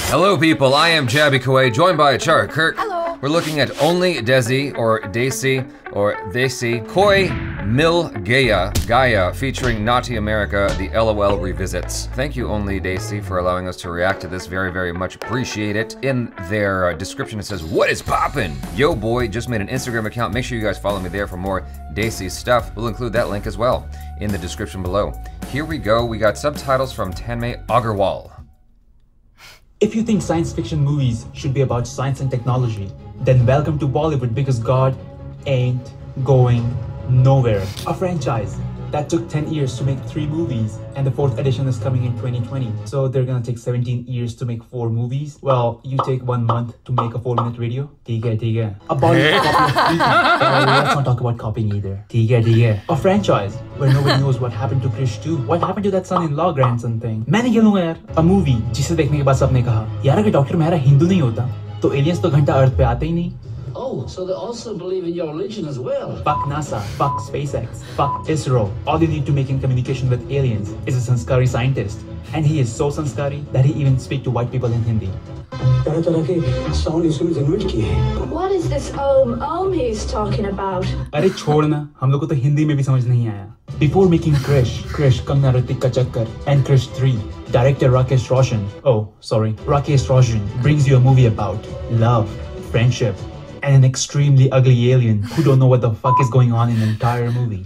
Hello people, I am Jabby Kuwait, joined by Chara Kirk. Hello. We're looking at Only Desi, or Desi, or Desi, Koi Mil Gaia, featuring Naughty America, the LOL revisits. Thank you, Only Desi, for allowing us to react to this. Very, very much appreciate it. In their description, it says, "What is poppin'? Yo boy, just made an Instagram account. Make sure you guys follow me there for more Desi stuff." We'll include that link as well in the description below. Here we go, we got subtitles from Tanmay Agarwal. If you think science fiction movies should be about science and technology, then welcome to Bollywood, because God ain't going nowhere. A franchise that took 10 years to make 3 movies, and the 4th edition is coming in 2020. So they're gonna take 17 years to make 4 movies. Well, you take 1 month to make a 4-minute video. ठीक है. A Bollywood copy of Freaky. Let's not talk about copying either. ठीक है. A franchise where nobody knows what happened to Krish 2. What happened to that son-in-law grandson thing? मैं नहीं खेलूंगा यार. A movie जिसे देखने के बाद सबने कहा, यार अगर डॉक्टर मेहरा हिंदू नहीं होता, तो aliens तो घंटा अर्थ पे आते ही नहीं. Oh, so they also believe in your religion as well. Fuck NASA, fuck SpaceX, fuck ISRO. All you need to make in communication with aliens is a Sanskari scientist. And he is so Sanskari that he even speaks to white people in Hindi. What is this Om he's talking about? अरे छोड़ना, हम लोग को तो हिंदी में भी समझ नहीं आया. Before making Krish, Kangna Ritik Ka Chakkar, and Krish 3, director Rakesh Roshan brings you a movie about love, friendship, and an extremely ugly alien who don't know what the fuck is going on in the entire movie.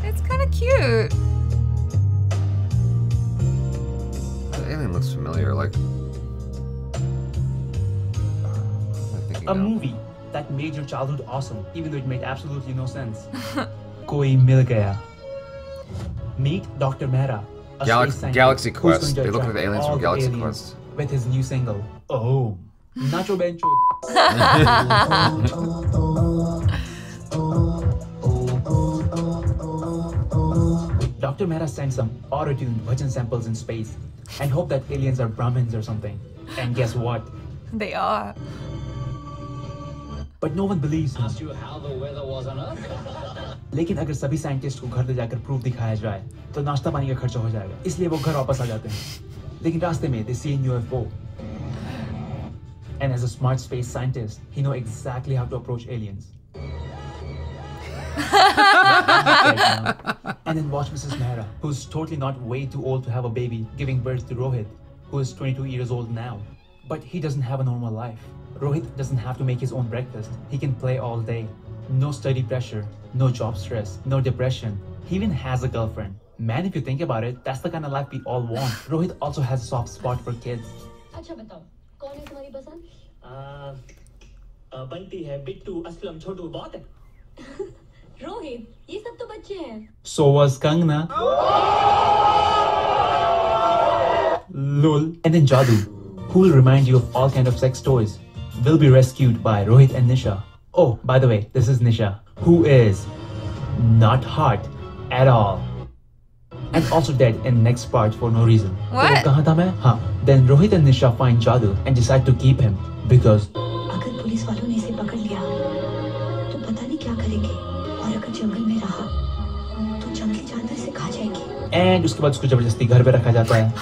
It's kind of cute. The alien looks familiar, like... A movie that made your childhood awesome, even though it made absolutely no sense. Koi Mil Gaya. Meet Dr. Mehra, a space scientist Galaxy who's Quest. going to They look like the attract aliens all from the Galaxy aliens Quest. with his new single, Oh, Nacho Bencho. Dr. Mehra sent some auto-tuned bhajan samples in space and hope that aliens are Brahmins or something. And guess what? They are. But no one believes him. Asked you how the weather was on Earth? लेकिन अगर सभी scientist को घर ले जाकर proof दिखाया जाए तो नाश्ता पानी का खर्चा हो जाएगा, इसलिए वो घर वापस आ जाते हैं. लेकिन रास्ते में they see a UFO. And as a smart space scientist, he knows exactly how to approach aliens. And then watch Mrs. Mehra, who's totally not way too old to have a baby, giving birth to Rohit, who is 22 years old now. But he doesn't have a normal life. Rohit doesn't have to make his own breakfast. He can play all day. No study pressure, no job stress, no depression. He even has a girlfriend. Man, if you think about it, that's the kind of life we all want. Rohit also has a soft spot for kids. अच्छा बताओ, कौन है तुम्हारी पसंद? बंटी है, बिट्टू, असलम, छोटू, बहुत है. रोहित, ये सब तो बच्चे हैं. So was Kangna. Lol. And then Jadoo, who will remind you of all kind of sex toys, will be rescued by Rohit and Nisha. Oh, by the way, this is Nisha, who is not hot at all. And also dead in next part for no reason. What? तो कहाँ था मैं? हाँ. Then Rohit and Nisha find Jadoo and decide to keep him because अगर police वालों ने इसे पकड़ लिया, तो पता नहीं क्या करेंगे. और अगर जंगल में रहा, तो जंगली जानवर से खा जाएंगे. And उसके बाद उसको जबरदस्ती घर पे रखा जाता है,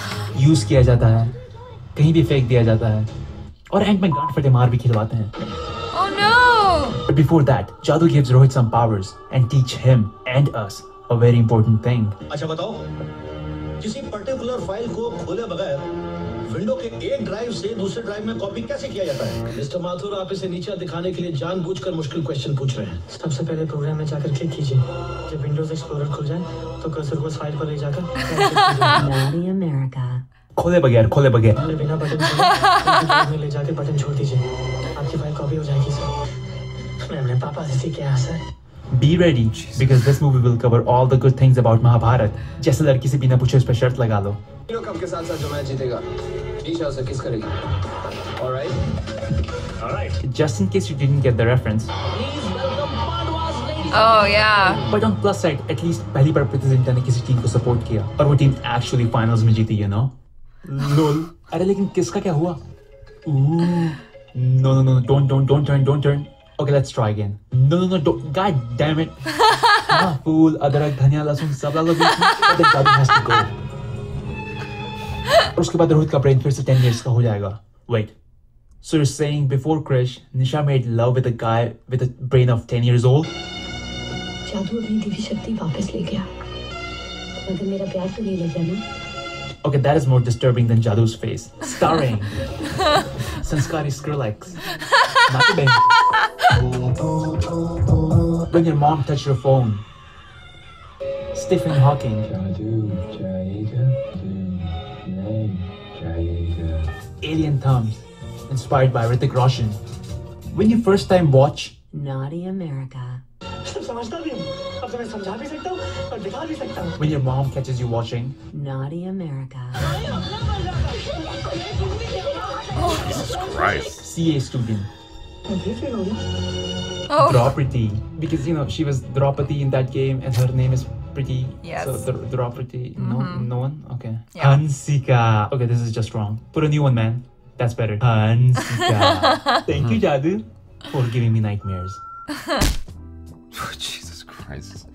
यूज किया जाता है, कहीं भी फेंक दिया जाता है, और एंड में गांठ फटे मार भी खिलवाते हैं. Oh no! But before that, Jadoo gives Rohit some powers and teach him and us a very important thing. अच्छा बताओ, किसी पर्टिकुलर फाइल को खोले बगैर विंडो के एक ड्राइव से दूसरे ड्राइव में कॉपी कैसे किया जाता है? मिस्टर माथुर, आप इसे नीचे दिखाने के लिए जानबूझकर मुश्किल क्वेश्चन पूछ रहे हैं. सबसे पहले प्रोग्राम में जाकर क्लिक कीजिए. जब विंडोज एक्सप्लोरर खुल जाए, तो कर्सर को उस फाइल पर ले जाकर Naughty America. खोले बगैर बिना बटन में ले जाकर बटन छोड़ दीजिए. आपकी फाइल कॉपी हो जाएगी सर. मैं अपने पापा से सीख के आया sir. Be ready, because this movie will cover all the good things about Mahabharat. जैसे लड़की से बिना पूछे उस पर शर्त लगा लो. तीनों कप के साथ-साथ जो मैच जीतेगा, ईशा उसे किस करेगी? All right. Just in case you didn't get the reference. Please welcome Padwas, ladies. Oh yeah. But on plus side, at least पहली बार प्रीति जिंटा ने किसी टीम को सपोर्ट किया और वो टीम actually finals में जीती, you know? Lol. अरे लेकिन किसका क्या हुआ? No, don't turn. Okay, let's try again. No, don't. God damn it. Fool, अदरक, धनिया, लहसुन सब डालो बीच में. Then Jadoo has to go. और उसके बाद रोहित का brain फिर से 10 years का हो जाएगा. Wait. So you're saying before Krish, Nisha made love with a guy with a brain of 10 years old? जादू अपनी दिव्य शक्ति वापस ले गया मगर मेरा प्यार तो नहीं ले गया ना Okay, that is more disturbing than Jadu's face. Starring Sanskari Skrillex. Not the When your mom touched your phone. Stephen Hawking. Alien Thumbs. Inspired by Hrithik Roshan. When you first time watch Naughty America समझता भी हूँ अब तो मैं समझा भी सकता हूँ और दिखा भी सकता हूँ when your mom catches you watching Naughty America Jesus Christ. CA student Oh. Draupadi, because you know she was Draupadi in that game and her name is pretty. Yes. So Draupadi, no one? Okay. Yeah. Hansika. Okay, this is just wrong. Put a new one, man. That's better. Hansika. Thank you, Jadu, for giving me nightmares. Jesus Christ.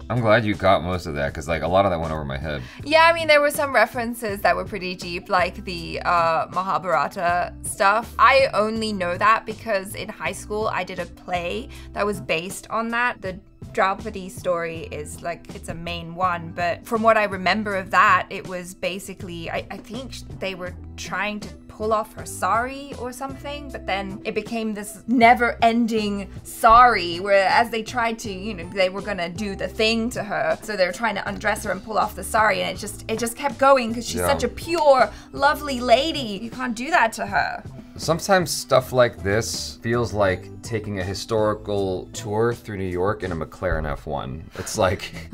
I'm glad you got most of that, because like a lot of that went over my head. Yeah, I mean, there were some references that were pretty deep, like the Mahabharata stuff. I only know that because in high school I did a play that was based on that. The Draupadi story is like, it's a main one, but from what I remember of that, it was basically, I think they were trying to pull off her sari or something, but then it became this never-ending sari where as they tried to, you know, they were gonna do the thing to her, so they were trying to undress her and pull off the sari, and it just kept going because she's such a pure, lovely lady. You can't do that to her. Sometimes stuff like this feels like taking a historical tour through New York in a McLaren F1. It's like,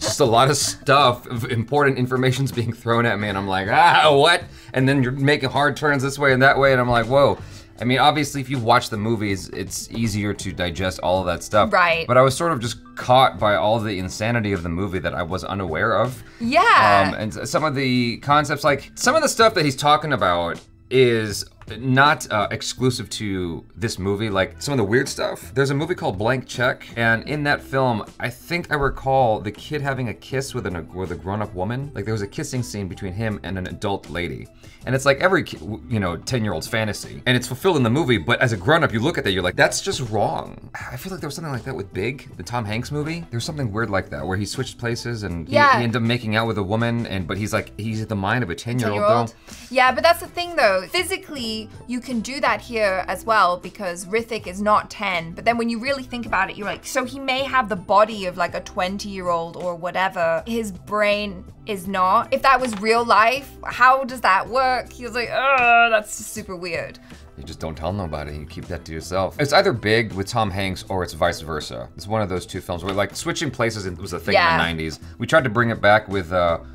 just a lot of stuff, important information's being thrown at me, and I'm like, what? And then you're making hard turns this way and that way, and I'm like, whoa. I mean, obviously, if you watch the movies, it's easier to digest all of that stuff. Right. But I was sort of just caught by all the insanity of the movie that I was unaware of. Yeah. And some of the concepts, like, some of the stuff that he's talking about is not exclusive to this movie. Like some of the weird stuff. There's a movie called Blank Check, and in that film, I think I recall the kid having a kiss with a grown-up woman. Like there was a kissing scene between him and an adult lady, and it's like every 10-year-old's fantasy, and it's fulfilled in the movie. But as a grown-up, you look at that, you're like, that's just wrong. I feel like there was something like that with Big, the Tom Hanks movie. There was something weird like that where he switched places and he ended up making out with a woman, but he's in the mind of a 10-year-old though. Yeah, but that's the thing though. Physically, you can do that here as well because Hrithik is not 10. But then when you really think about it, you're like, so he may have the body of like a 20-year-old or whatever. His brain is not. If that was real life, how does that work? He was like, oh, that's super weird. You just don't tell nobody, you keep that to yourself. It's either Big with Tom Hanks or it's vice versa. It's one of those two films where like switching places was a thing in the 90s. We tried to bring it back with,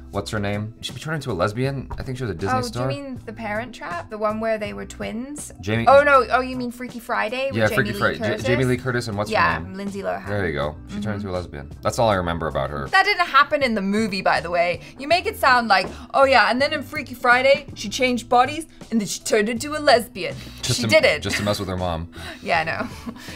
what's her name? She turned into a lesbian. I think she was a Disney star. Do you mean The Parent Trap? The one where they were twins? Jamie. Oh no, you mean Freaky Friday? Yeah, Freaky Friday. Jamie Lee Curtis and what's her name? Yeah, Lindsay Lohan. There you go. She turned into a lesbian. That's all I remember about her. That didn't happen in the movie, by the way. You make it sound like, oh yeah, and then in Freaky Friday, she changed bodies and then she turned into a lesbian. She didn't. Just to mess with her mom. Yeah, no.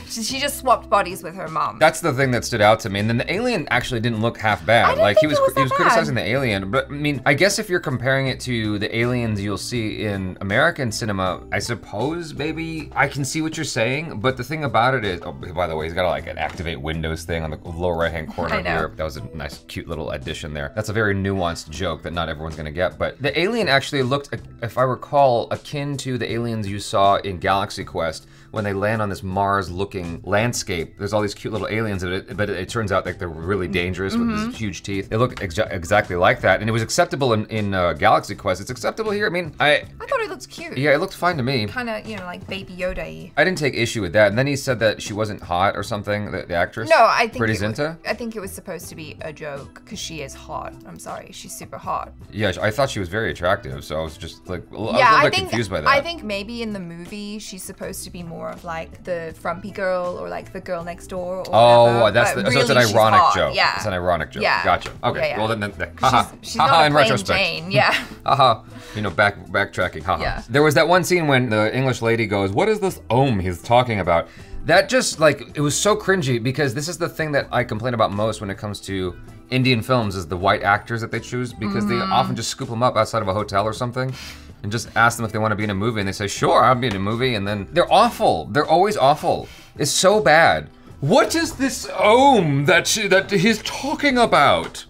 She just swapped bodies with her mom. That's the thing that stood out to me. And then the alien actually didn't look half bad. Like he was criticizing the alien, but I mean, I guess if you're comparing it to the aliens you'll see in American cinema, I suppose maybe I can see what you're saying, but the thing about it is, oh, by the way, he's got like an activate Windows thing on the lower right-hand corner here. That was a nice, cute little addition there. That's a very nuanced joke that not everyone's gonna get, but the alien actually looked, if I recall, akin to the aliens you saw in Galaxy Quest when they land on this Mars-looking landscape. There's all these cute little aliens, but it turns out like they're really dangerous with these huge teeth. They look exactly like that, and it was acceptable in Galaxy Quest. It's acceptable here. I mean, I thought it looked cute. Yeah, it looked fine to me. Kind of, like Baby Yoda-y. I didn't take issue with that. And then he said that she wasn't hot or something, the actress. No, I think Preity Zinta? I think it was supposed to be a joke because she is hot. I'm sorry, she's super hot. Yeah, I thought she was very attractive, so I was just like, I was a little bit confused by that. I think maybe in the movie she's supposed to be more of like the frumpy girl or like the girl next door. Or whatever, so it's an ironic joke. Yeah, it's an ironic joke. Yeah. Gotcha. Okay. Yeah. Well then, she's not in a plain retrospect. Jane. Yeah. Haha. Backtracking. Haha. Yeah. There was that one scene when the English lady goes, "What is this ohm he's talking about?" That just like, it was so cringy because this is the thing that I complain about most when it comes to Indian films is the white actors that they choose because they often just scoop them up outside of a hotel or something and just ask them if they want to be in a movie, and they say, sure, I'll be in a movie, and then they're awful. They're always awful. It's so bad. What is this Om that he's talking about?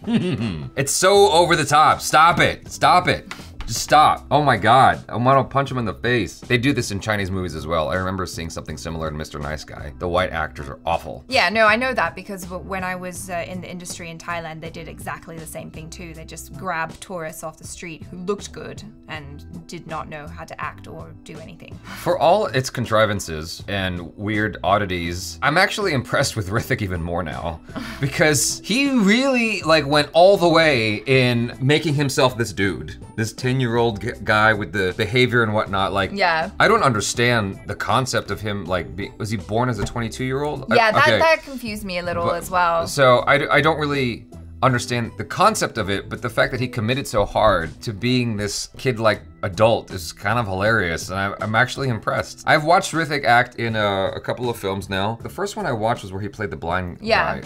It's so over the top. Stop it. Stop it. Just stop. Oh my God. I want to punch him in the face. They do this in Chinese movies as well. I remember seeing something similar in Mr. Nice Guy. The white actors are awful. Yeah, no, I know that because when I was in the industry in Thailand, they did exactly the same thing too. They just grabbed tourists off the street who looked good and did not know how to act or do anything. For all its contrivances and weird oddities, I'm actually impressed with Hrithik even more now because he really like went all the way in making himself this dude, this 10-year-old guy with the behavior and whatnot. Like, yeah. I don't understand the concept of him like was he born as a 22-year-old? Yeah, that confused me a little as well. So I don't really understand the concept of it, but the fact that he committed so hard to being this kid-like adult is kind of hilarious, and I'm actually impressed. I've watched Hrithik act in a couple of films now. The first one I watched was where he played the blind guy,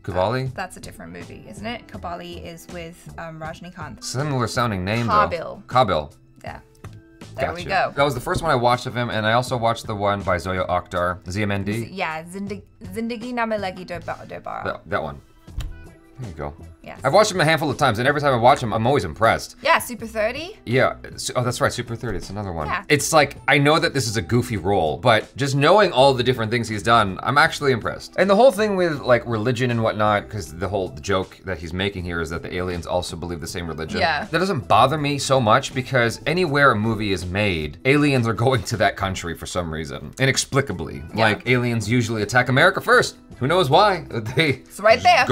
Kabali? That's a different movie, isn't it? Kabali is with Rajnikanth. Similar sounding name Kabil. though. Kabil. Yeah. There Gotcha. we go. That was the first one I watched of him, and I also watched the one by Zoya Akhtar, ZMND. Yeah, Zindagi Na Milegi Dobara. That one. There you go. Yes. I've watched him a handful of times, and every time I watch him, I'm always impressed. Yeah, Super 30. Yeah, oh, that's right, Super 30, it's another one. Yeah. It's like, I know that this is a goofy role, but just knowing all the different things he's done, I'm actually impressed. And the whole thing with like religion and whatnot, because the whole joke that he's making here is that the aliens also believe the same religion. Yeah. That doesn't bother me so much because anywhere a movie is made, aliens are going to that country for some reason, inexplicably. Yeah. Like, aliens usually attack America first. Who knows why? It's right there. They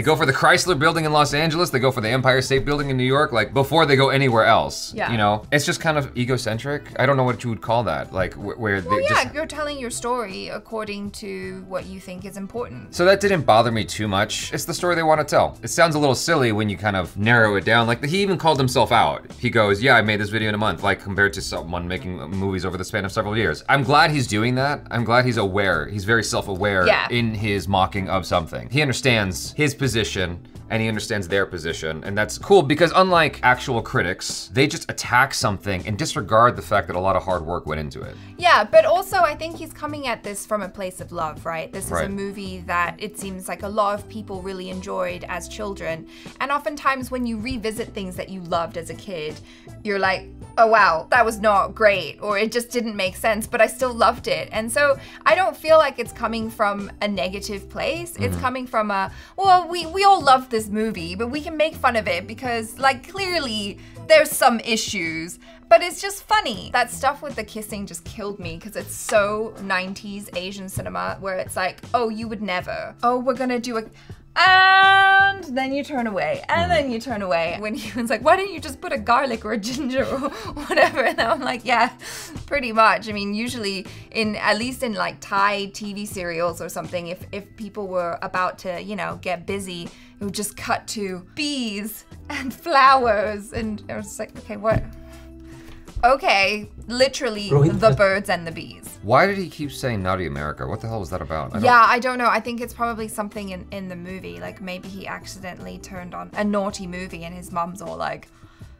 go for the Chrysler Building in Los Angeles. They go for the Empire State Building in New York. Like before they go anywhere else. Yeah. You know, it's just kind of egocentric. I don't know what you would call that. Like where Well, they yeah, just. you're telling your story according to what you think is important. So that didn't bother me too much. It's the story they want to tell. It sounds a little silly when you kind of narrow it down. Like he even called himself out. He goes, "Yeah, I made this video in a month." Like compared to someone making movies over the span of several years. I'm glad he's doing that. I'm glad he's aware. He's very self-aware in his mocking of something. He understands his position and he understands their position, and that's cool because unlike actual critics, they just attack something and disregard the fact that a lot of hard work went into it. Yeah, but also I think he's coming at this from a place of love, right? This is Right. a movie that it seems like a lot of people really enjoyed as children, and oftentimes when you revisit things that you loved as a kid, you're like, oh wow, that was not great, or it just didn't make sense, but I still loved it. And so I don't feel like it's coming from a negative place. It's coming from a, well, we all love this movie, but we can make fun of it because like clearly there's some issues, but it's just funny. That stuff with the kissing just killed me because it's so 90s Asian cinema where it's like, oh, you would never. Oh, we're gonna do a, and then you turn away, and then you turn away. When he was like, why don't you just put a garlic or a ginger or whatever? And I'm like, yeah, pretty much. I mean, usually at least in like Thai TV serials or something, if people were about to, you know, get busy, it would just cut to bees and flowers. And I was just like, okay, what? Okay, literally Rohit, the birds and the bees. Why did he keep saying Naughty America? What the hell was that about? I don't know. I think it's probably something in the movie. Like maybe he accidentally turned on a naughty movie and his mom's all like,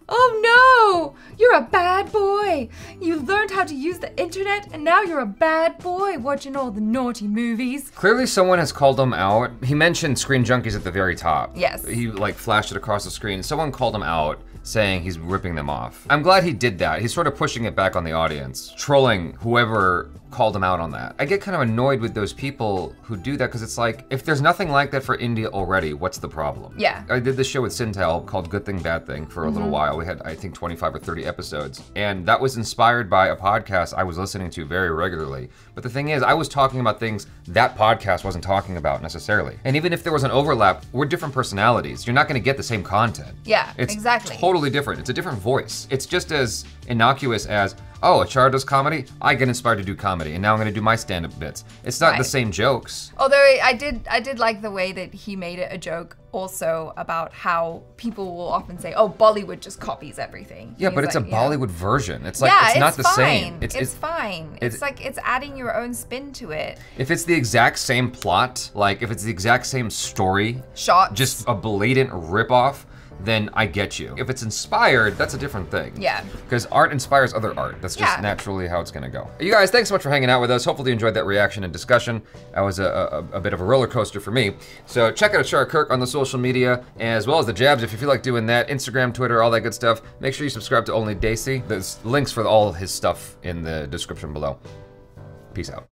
oh no, you're a bad boy. You learned how to use the internet and now you're a bad boy watching all the naughty movies. Clearly someone has called him out. He mentioned Screen Junkies at the very top. Yes. He like flashed it across the screen. Someone called him out saying he's ripping them off. I'm glad he did that. He's sort of pushing it back on the audience, trolling whoever called him out on that. I get kind of annoyed with those people who do that because it's like, if there's nothing like that for India already, what's the problem? Yeah. I did this show with Sintel called Good Thing, Bad Thing for a little while. We had, I think, 25 or 30 episodes. And that was inspired by a podcast I was listening to very regularly. But the thing is, I was talking about things that podcast wasn't talking about necessarily. And even if there was an overlap, we're different personalities. You're not gonna get the same content. Yeah, It's exactly. totally different. It's a different voice. It's just as innocuous as, oh, Achara does comedy, I get inspired to do comedy, and now I'm gonna do my stand-up bits. It's not the same jokes. Although I did like the way that he made it a joke also about how people will often say, oh, Bollywood just copies everything. Yeah, but it's a Bollywood version. It's like, it's not the same. It's fine. It's like, it's adding your own spin to it. If it's the exact same plot, like if it's the exact same story, shots, just a blatant ripoff, then I get you. If it's inspired, that's a different thing. Yeah. Because art inspires other art. That's just naturally how it's gonna go. You guys, thanks so much for hanging out with us. Hopefully you enjoyed that reaction and discussion. That was a bit of a roller coaster for me. So check out Achara Kirk on the social media, as well as the Jabs if you feel like doing that. Instagram, Twitter, all that good stuff. Make sure you subscribe to Only Daisy. There's links for all his stuff in the description below. Peace out.